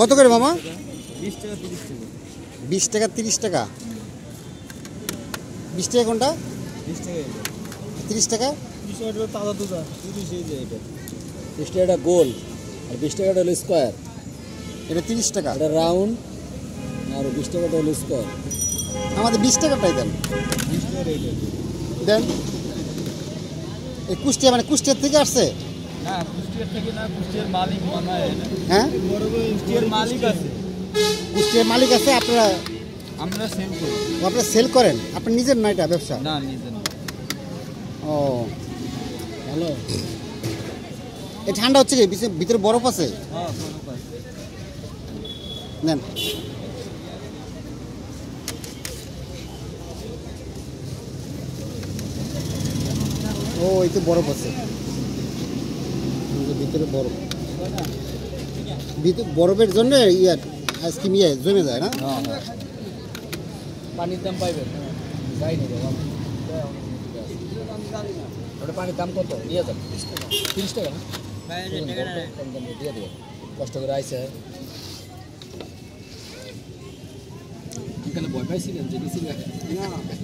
কত করে মামা? 20 টাকা 30 টাকা। 20 টাকা 30 টাকা। 20 টাকা কোনটা? 20 টাকা এটা। 30 টাকা? 30 টাকা তাজা দুধা। 30 এই যে এটা। 20 টাকাটা গোল আর 20 টাকাটা হলো স্কয়ার। এটা 30 টাকা। এটা রাউন্ড আর 20 টাকাটা হলো স্কয়ার। আমাদের 20 টাকাটাই দেন। 20 টাকা এটা। দেন। এই কুষ্টিয়া মানে কুষ্টিয়ার থেকে আসছে? না, কুষ্টিয়ার থেকে না, কুষ্টিয়ার মালিক বানায় এটা। হ্যাঁ? বড় বড় কুষ্টিয়ার মালিক আছে। কুষ্টিয়ার মালিক আছে, আপনারা আমরা সেল করি। আপনারা সেল করেন? আপনার নিজের না এটা ব্যবসা? না, নিজের না। ও ভালো। এই ঠান্ডা হচ্ছে কি? ভিতরে বরফ আছে? হ্যাঁ, বরফ আছে। নেন। ও এই তো বরফ আছে, ভিতরে বরফ। বরফের জন্য আইসক্রিম জমে যায় না? হ্যাঁ, হ্যাঁ। পানির দাম পাইবেন? যাইনি রে বাবা। ওটা পানির দাম কত? নিয়ে যান। 30 টাকা না? কম দাম দিয়ে দেবেন। কষ্ট করে আইসে। এখানে ভয় পাইছিলেন যে গেছিলেন? না, আমি